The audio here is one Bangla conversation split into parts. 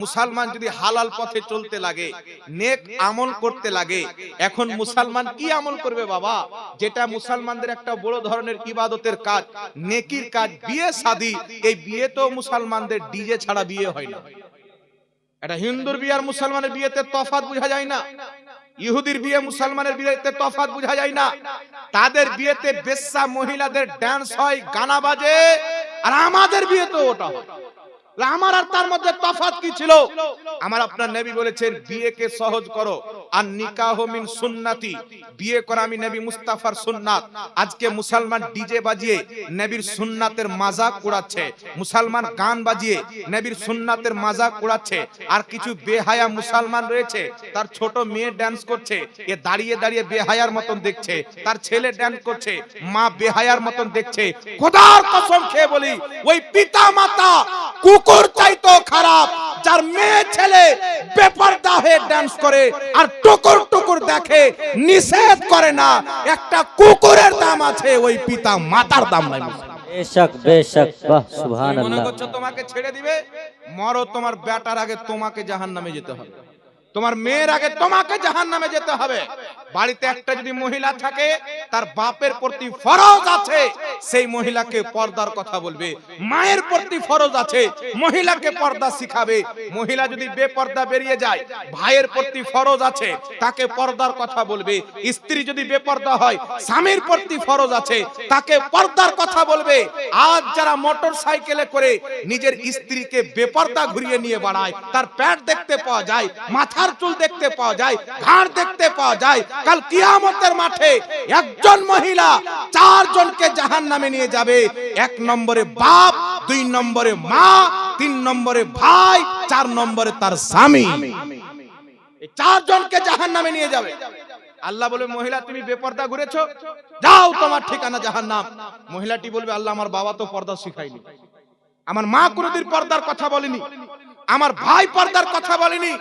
মুসলমান যদি হালাল পথে চলতে লাগে, নেক আমল করতে লাগে, এখন মুসলমান কি আমল করবে বাবা? যেটা মুসলমানদের একটা বড় ধরনের ইবাদতের কাজ, নেকির কাজ, বিয়ে শাদী। এই বিয়ে তো মুসলমানদের ডিজে ছাড়া বিয়ে হয় না। এটা হিন্দুর বিয়ে আর মুসলমানের বিয়েতে তফাৎ বোঝা যায় না। ইহুদির বিয়ে মুসলমানের বিয়েতে তফাৎ বোঝা যায় না। তাদের বিয়েতে বেশ্যা মহিলাদের ডান্স হয়, গানা বাজে, আর আমাদের বিয়েতে ওটা হয়। আমার আর তার মধ্যে তফাৎ কি ছিল? আমার আপনার নবী বলেছেন বিয়েকে সহজ করো, আর নিকাহ মিন সুন্নতি, বিয়ে করা আমি নবী মুস্তাফার সুন্নাত। আজকে মুসলমান ডিজে বাজিয়ে নবীর সুন্নাতের মাজাক উড়াচ্ছে, মুসলমান গান বাজিয়ে নবীর সুন্নাতের মাজাক উড়াচ্ছে। আর কিছু বেহায়া মুসলমান রয়েছে, তার ছোট মেয়ে ডান্স করছে, এ দাঁড়িয়ে দাঁড়িয়ে বেহায়ার মতন দেখছে, তার ছেলে ডান্স করছে, মা বেহায়ার মতন দেখছে। খোদার কসম খেয়ে বলি, ওই পিতা মাতা কুকুর চাইতো খারাপ যার মেয়ে ছেলে বেপরদা হয়ে ডান্স করে আর টুকুর টুকুর দেখে, নিষেধ করে না। একটা কুকুরের দাম আছে, ওই পিতা মাতার দাম নাই। বেশক বেশক, বাহ সুবহানাল্লাহ। মনে করছো তোমাকে ছেড়ে দিবে? মরো, তোমার বেটার আগে তোমাকে জাহান্নামে যেতে হবে, তোমার মেয়ের আগে তোমাকে জাহান্নামে যেতে হবে। বাড়িতে একটা যদি মহিলা থাকে, তার বাপের প্রতি ফরজ আছে সেই মহিলাকে পর্দার কথা বলবে, মায়ের প্রতি ফরজ আছে মহিলাকে পর্দা শিখাবে। মহিলা যদি বেপর্দা বেরিয়ে যায়, ভাইয়ের প্রতি ফরজ আছে তাকে পর্দার কথা বলবে। স্ত্রী যদি বেপর্দা হয়, স্বামীর প্রতি ফরজ আছে তাকে পর্দার কথা বলবে। আজ যারা মোটর সাইকেলে করে নিজের স্ত্রীকে বেপর্দা ঘুরিয়ে নিয়ে বাড়ায়, তার প্যাট দেখতে পাওয়া যায়, মাথার চুল দেখতে পাওয়া যায়, ঘাড় দেখতে পাওয়া যায়, কাল কিয়ামতের মাঠে একজন মহিলা চারজনকে জাহান্নামে নিয়ে যাবে। এক নম্বরে বাপ, দুই নম্বরে মা, তিন নম্বরে ভাই, চার নম্বরে তার স্বামী। এই চারজনকে জাহান্নামে নিয়ে যাবে। আল্লাহ বলে, মহিলা তুমি বেপর্দা ঘুরেছো, যাও তোমার ঠিকানা জাহান্নাম। মহিলাটি বলবে, আল্লাহ আমার বাবা তো পর্দা শিখায়নি, আমার মা কোনোদিন পর্দার কথা বলেনি, আমার ভাই পর্দার কথা বলেনি,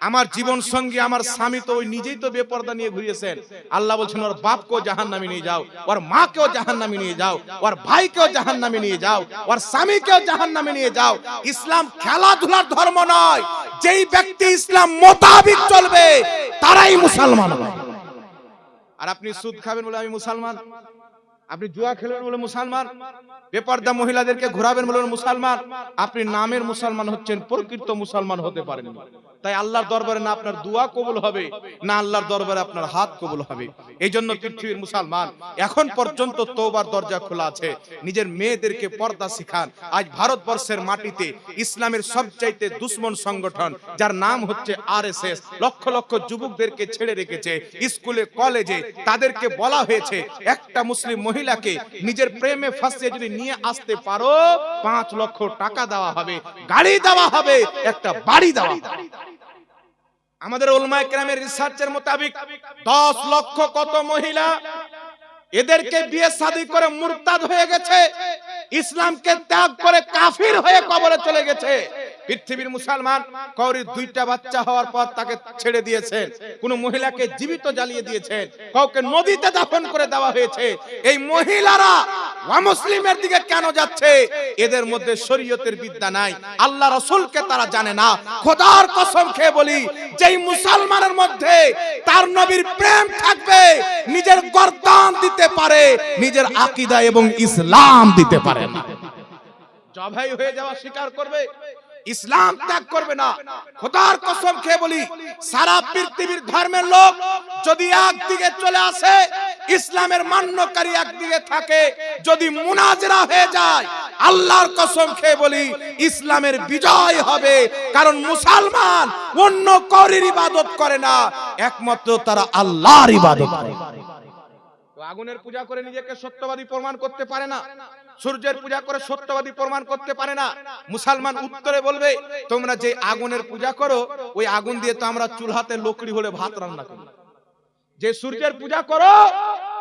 আমার জীবন সঙ্গী আমার স্বামী তো ওই নিজেই তো বেপর্দা নিয়ে ঘুরিয়েছেন। আল্লাহ বলছেন, ওর বাপকেও জাহান্নামে নিয়ে যাও, ওর মাকেও জাহান্নামে নিয়ে যাও, ওর ভাইকেও জাহান্নামে নিয়ে যাও, ওর স্বামীকেও জাহান্নামে নিয়ে যাও। ইসলাম খেলাধুলার ধর্ম নয়। যেই ব্যক্তি ইসলাম মোতাবিক চলবে তারাই মুসলমান হবে। আর আপনি সুদ খাবেন বলে আমি মুসলমান, আপনি জুয়া খেলবেন বলে মুসলমান, বেপর্দা মহিলাদেরকে ঘোরাবেন বলে মুসলমান, আপনি নামের মুসলমান হচ্ছেন, প্রকৃত মুসলমান হতে পারেন। তাই আল্লাহর দরবারে না আপনার দোয়া কবুল হবে, না আল্লাহর দরবারে আপনার হাত কবুল হবে। এই জন্য পৃথিবীর মুসলমান এখন পর্যন্ত তওবার দরজা খোলা আছে, নিজের মেয়েদেরকে পর্দা শিখান। আজ ভারতবর্ষের মাটিতে ইসলামের সবচাইতে দুশ্মন সংগঠন, যার নাম হচ্ছে আরএসএস, লক্ষ লক্ষ যুবকদেরকে ছেড়ে রেখেছে স্কুলে কলেজে। তাদেরকে বলা হয়েছে, একটা মুসলিম মহিলাকে নিজের প্রেমে ফাঁসিয়ে যদি নিয়ে আসতে পারো, 5 লক্ষ টাকা দেওয়া হবে, গাড়ি দেওয়া হবে, একটা বাড়ি দেওয়া হবে। আমাদের উলামায়ে কেরামের রিসার্চের মোতাবেক 10 লক্ষ কত মহিলা এদেরকে বিয়ে শাদী করে মুরতাদ হয়ে গেছে, ইসলামকে ত্যাগ করে কাফির হয়ে কবরে চলে গেছে। পৃথিবীর মুসলমান কাউরি 2টা বাচ্চা হওয়ার পর তাকে ছেড়ে দিয়েছেন, কোন মহিলাকে জীবিত জ্বালিয়ে দিয়েছেন, কাউকে নদীতে দাফন করে দেওয়া হয়েছে। এই মহিলারা অমুসলিমের দিকে কেন যাচ্ছে? এদের মধ্যে শরীয়তের বিদ্যা নাই, আল্লাহ রাসূলকে তারা জানে না। খোদার কসম খেয়ে বলি, যেই মুসলমানের মধ্যে তার নবীর প্রেম থাকবে, নিজের গর্দান দিতে পারে, নিজের আকীদা এবং ইসলাম দিতে পারে না। জবাই হয়ে যাওয়া স্বীকার করবে, ইসলাম ত্যাগ করবে না। খোদার কসম খেয়ে বলি, সারা পৃথিবীর ধর্মের লোক যদি একদিকে চলে আসে, ইসলামের মান্যকারী একদিকে থাকে, যদি মুনাজরা হয়ে যায়, আল্লাহর কসম খেয়ে বলি ইসলামের বিজয় হবে। কারণ মুসলমান অন্য কারোর ইবাদত করে না, একমাত্র তারা আল্লাহর ইবাদত করে। আগুনের পূজা করে নিজেকে সত্যবাদী প্রমাণ করতে পারে না, সূর্যের পূজা করে সত্যবাদী প্রমাণ করতে পারে না। মুসলমান উত্তরে বলবে, তোমরা যে আগুনের পূজা করো, ওই আগুন দিয়ে তো আমরা চুলহাতে লকড়ি হলে ভাত রান্না করি। যে সূর্যের পূজা করো,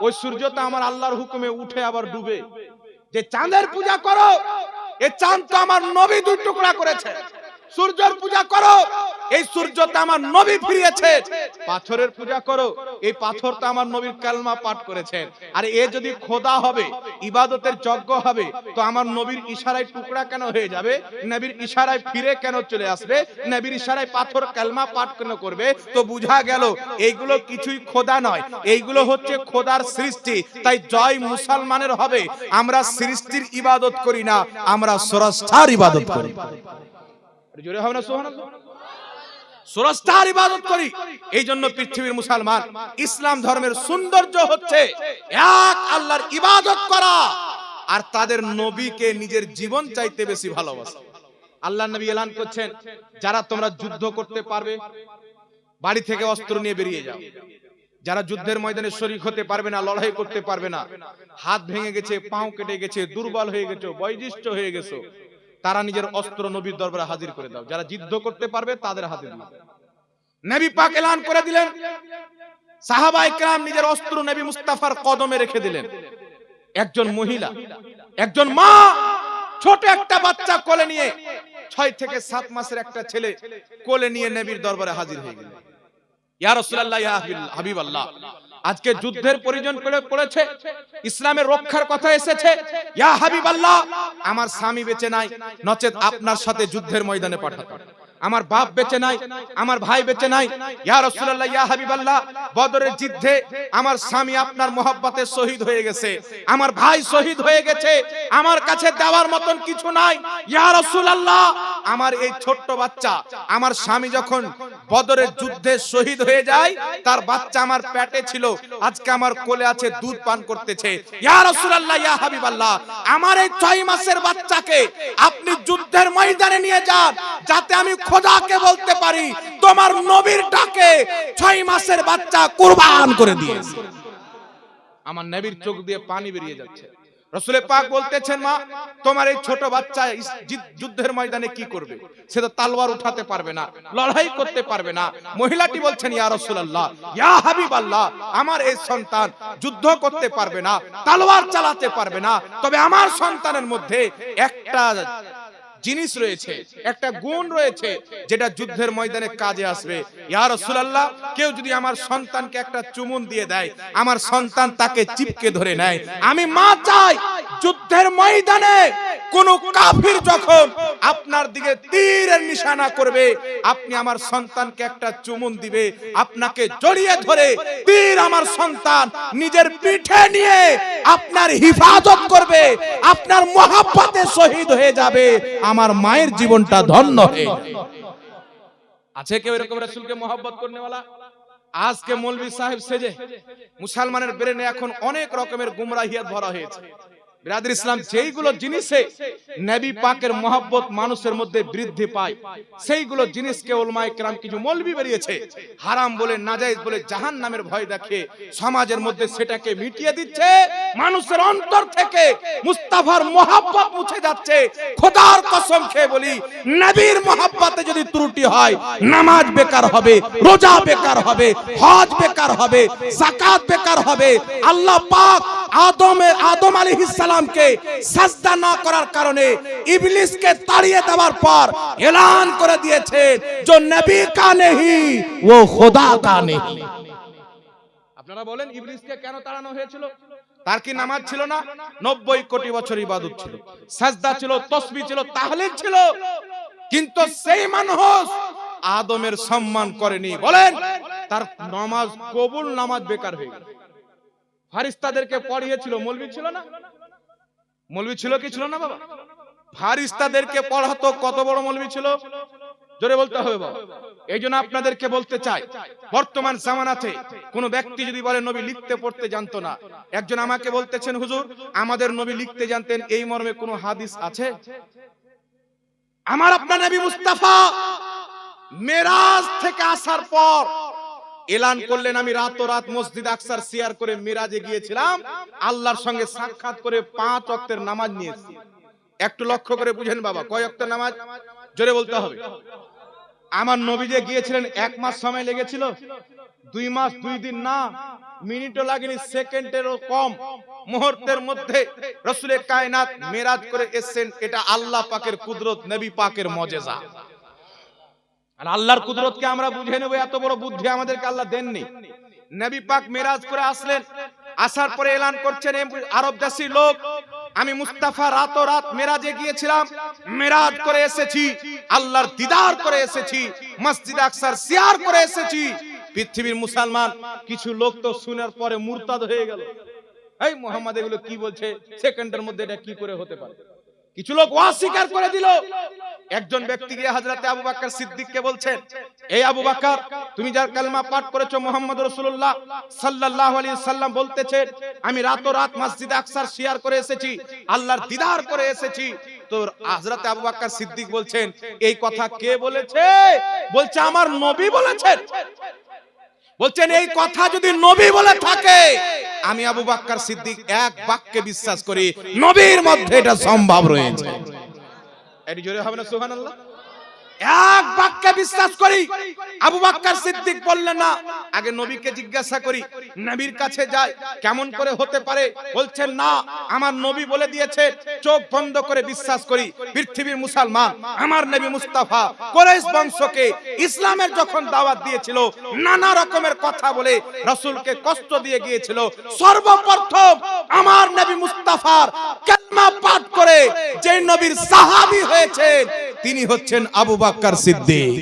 ওই সূর্য তো আমার আল্লাহর হুকুমে উঠে আবার ডুবে। যে চাঁদের পূজা করো, এই চাঁদ তো আমার নবী 2 টুকরা করেছে। সূর্যের পূজা করো, এই সূর্যটা আমার নবী ফিরিয়েছে, পাথরের পূজা করো, এই পাথরটা আমার নবীর কালমা পাঠ করেছেন। আর এ যদি খোদা হবে, ইবাদতের যজ্ঞ হবে, তো আমার নবীর ইশারায় টুকরা কেন হয়ে যাবে? নবীর ইশারায় ফিরে কেন চলে আসবে? নবীর ইশারায় পাথর কালমা পাঠ কেন করবে? তো বুঝা গেল এইগুলো কিছুই খোদা নয়, এইগুলো হচ্ছে খোদার সৃষ্টি। তাই জয় মুসলমানের হবে, আমরা সৃষ্টির ইবাদত করি না, আমরা স্রষ্টার ইবাদত করি। জোরে হবে না সুবহানাল্লাহ? স্রষ্টার ইবাদত করি। এই জন্য পৃথিবীর মুসলমান, ইসলাম ধর্মের সৌন্দর্য হচ্ছে এক আল্লাহর ইবাদত করা আর তাদের নবীকে নিজের জীবন চাইতে বেশি ভালোবাসা। আল্লাহর নবী এলান করছেন, যারা তোমরা যুদ্ধ করতে পারবে বাড়ি থেকে অস্ত্র নিয়ে বেরিয়ে যাও। যারা যুদ্ধের ময়দানে শরীক হতে পারবে না, লড়াই করতে পারবে না, হাত ভেঙে গেছে, পাও কেটে গেছে, দুর্বল হয়ে গেছে, বয়োজ্যেষ্ঠ হয়ে গেছে, তারা নিজের অস্ত্র নবীর দরবারে হাজির করে দাও। যারা যুদ্ধ করতে পারবে তাদের হাতে দিও। নবী পাক এলান করে দিলেন, সাহাবায়ে কেরাম নিজের অস্ত্র নবী মুস্তাফার কদমে রেখে দিলেন। একজন মহিলা, একজন মা ছোট একটা বাচ্চা কোলে নিয়ে, 6 থেকে 7 মাসের একটা ছেলে কোলে নিয়ে নবীর দরবারে হাজির হয়ে গেলেন। ইয়া রাসূলুল্লাহ, ইয়া হাবিবাল্লাহ, আজকে যুদ্ধের প্রয়োজন পড়েছে, ইসলামের রক্ষার কথা এসেছে, ইয়া হাবিবাল্লাহ, আমার স্বামী বেঁচে নাই, নচেত আপনার সাথে যুদ্ধের ময়দানে পাঠাতাম। আমার বাপ বেঁচে নাই, আমার ভাই বেঁচে নাই, ইয়া রাসূলুল্লাহ, ইয়া হাবিবাল্লাহ, বদরের যুদ্ধে আমার স্বামী আপনার মহব্বতে শহীদ হয়ে গেছে, আমার ভাই শহীদ হয়ে গেছে, আমার কাছে দেওয়ার মতন কিছু নাই, ইয়া রাসূলুল্লাহ, আমার এই ছোট্ট বাচ্চা, আমার স্বামী যখন বদরের যুদ্ধে শহীদ হয়ে যায়, তার বাচ্চা আমার পেটে ছিল, আজকে আমার কোলে আছে, দুধ পান করতেছে, ইয়া রাসূলুল্লাহ, ইয়া হাবিবাল্লাহ, আমার এই 6 মাসের বাচ্চাকে আপনি যুদ্ধের ময়দানে নিয়ে যান, যাতে আমি খোদাকে বলতে পারি তোমার নবীর ডাকে 6 মাসের বাচ্চা কুরবান করে দিয়েছে। আমার নবীর চোখ দিয়ে পানি বেরিয়ে যাচ্ছে। রাসূল পাক বলতেছেন, মা, তোমার এই ছোট বাচ্চা যুদ্ধের ময়দানে কি করবে? সে তো তলোয়ার উঠাতে পারবে না, লড়াই করতে পারবে না। মহিলাটি বলছেন, ইয়া রাসূলুল্লাহ, ইয়া হাবিবাল্লাহ, আমার এই সন্তান যুদ্ধ করতে পারবে না, তলোয়ার চালাতে পারবে না, তবে আমার সন্তানের মধ্যে একটা জিনিস রয়েছে, একটা গুণ রয়েছে, যেটা যুদ্ধের ময়দানে কাজে আসবে। ইয়া রাসূলুল্লাহ, কেউ যদি আমার সন্তানকে একটা চুমুন দিয়ে দেয়, আমার সন্তান তাকে চিপকে ধরে নেয়, আমি মা চাই যুদ্ধের ময়দানে কোন কাফির যখন আপনার দিকে তীরের নিশানা করবে, আপনি আমার সন্তানকে একটা চুমুন দিবে, আপনাকে জড়িয়ে ধরে তীর আমার সন্তান নিজের পিঠে নিয়ে আপনার হিফাজত করবে, আপনার মহব্বতে শহীদ হয়ে যাবে, আমার মায়ের জীবনটা ধন্য হয়ে যাবে। আছে কেউ এরকম রাসূলকে মহব্বত করনেওয়ালা? আজকে মৌলভী সাহেব সেজে মুসলমানের ব্রেনে এখন অনেক রকমের গুমরাহিয়াত ভরা হয়েছে। বিরাদর ইসলাম, যেইগুলো জিনিসে নবী পাকের মহব্বত মানুষের মধ্যে বৃদ্ধি পায়, সেইগুলো জিনিসকে উলামায়ে কেরাম, কিছু মৌলভী বেরিয়েছে, হারাম বলে, নাজায়েজ বলে, জাহান্নামের ভয় দেখিয়ে সমাজের মধ্যে সেটাকে মিটিয়ে দিচ্ছে। মানুষের অন্তর থেকে মুস্তাফার মহব্বত মুছে যাচ্ছে। খোদার কসম খেয়ে বলি, নবীর মহব্বতে যদি ত্রুটি হয়, নামাজ বেকার হবে, রোজা বেকার হবে, হজ বেকার হবে, যাকাত বেকার হবে। আল্লাহ পাক আদম আলাইহিস সালামকে সাজদা না করার কারণে ইবলিসকে তাড়িয়ে দেওয়ার পর এলান করে দিয়েছে, जो नबी का नहीं वो खुदा का नहीं। আপনারা বলেন, ইবলিসকে কেন তাড়ানো হয়েছিল? তার কি নামাজ ছিল না? 90 কোটি বছর ইবাদত ছিল, সাজদা ছিল, তাসবিহ ছিল, তাহলিল ছিল, কিন্তু সেই মানুষ আদমের সম্মান করেনি। বলেন, তার নামাজ কবুল, নামাজ বেকার হয়ে গেল। ফারিস্তাদেরকে পড়িয়েছিল, মৌলভী ছিল না? মৌলভী ছিল কি ছিল না বাবা? ফারিস্তাদেরকে পড়াতো, কত বড় মৌলভী ছিল, জোরে বলতে হবে বাবা। এই জন্য আপনাদেরকে বলতে চাই, বর্তমান জামানাতে কোন ব্যক্তি যদি বলে নবী লিখতে পড়তে জানতো না, একজন আমাকে বলতেছেন, হুজুর আমাদের নবী লিখতে জানতেন, এই মর্মে কোন হাদিস আছে? আমার আপনার নবী মুস্তাফা মেরাজ থেকে আসার পর এলান করলেন, আমি রাত মসজিদ আকসার সিয়ার করে মিরাজে গিয়েছিলাম, আল্লাহর সঙ্গে সাক্ষাৎ করে 5 ওয়াক্তের নামাজ নিয়েছি। একটু লক্ষ্য করে বুঝেন বাবা, কয় ওয়াক্তের নামাজ? জোরে বলতে হবে। আমার নবী যে গিয়েছিলেন 1 মাস সময় লেগেছিল, 2 মাস 2 দিন না, মিনিটও লাগেনি, সেকেন্ডেরও কম, মুহূর্তের মধ্যে রাসূলে কায়নাত মিরাজ করে এসেছেন। এটা আল্লাহ পাকের কুদরত, নবী পাকের মুজিজা। আর আল্লাহর কুদরতকে আমরা বুঝে নেব, এত বড় বুদ্ধি আমাদেরকে আল্লাহ দেননি। নবী পাক মেরাজ করে আসলেন, আসার পরে এলান করছেন, আরব দেশের লোক, আমি মুস্তাফা রাত মেরাজে গিয়েছিলাম, মেরাজ করে এসেছি, আল্লাহর দিদার করে এসেছি, মসজিদ আকসার জিয়ারত করে এসেছি। পৃথিবীর মুসলমান কিছু লোক তো শোনার পরে মুরতাদ হয়ে গেল, এই মুহাম্মদ এগুলো কি বলছে, সেকেন্ডের মধ্যে এটা কি করে হতে পারে। কিছু লোক অস্বীকার করে দিল। একজন ব্যক্তি গিয়ে হযরত আবু বকর সিদ্দিককে বলছেন, এই আবু বকর, তুমি যার কালেমা পাঠ করেছো মুহাম্মদ রাসূলুল্লাহ সাল্লাল্লাহু আলাইহি সাল্লাম বলতেছেন আমি রাত মসজিদ আকসার জিয়ারত করে এসেছি, আল্লাহর দিদার করে এসেছি। তো হযরত আবু বকর সিদ্দিক বলছেন, এই কথা কে বলেছে? বলছে আমার নবী বলেছেন। বলছেন এই কথা যদি নবী বলে থাকে, আমি আবু বকর সিদ্দিক এক বাক্যে বিশ্বাস করি, নবীর মধ্যে এটা সম্ভব রয়েছে। এটি জোরে হবে না সুবহানাল্লাহ? এক বাক্যে বিশ্বাস করি। আবু বকর সিদ্দিক বললেন না, আগে নবীকে জিজ্ঞাসা করি, নবীর কাছে যাই, কেমন করে হতে পারে? বলছেন না, আমার নবী বলে দিয়েছে, চোখ বন্ধ করে বিশ্বাস করি। পৃথিবীর মুসলমান আমার নবী মুস্তাফা কুরাইশ বংশকে ইসলামের যখন দাওয়াত দিয়েছিল, নানা রকমের কথা বলে রাসূলকে কষ্ট দিয়ে গিয়েছিল, সর্বপ্রথম আমার নবী মুস্তাফার কালেমা পাঠ করে যে নবীর সাহাবী হয়েছেন তিনি হচ্ছেন আবু বকর সিদ্দিক।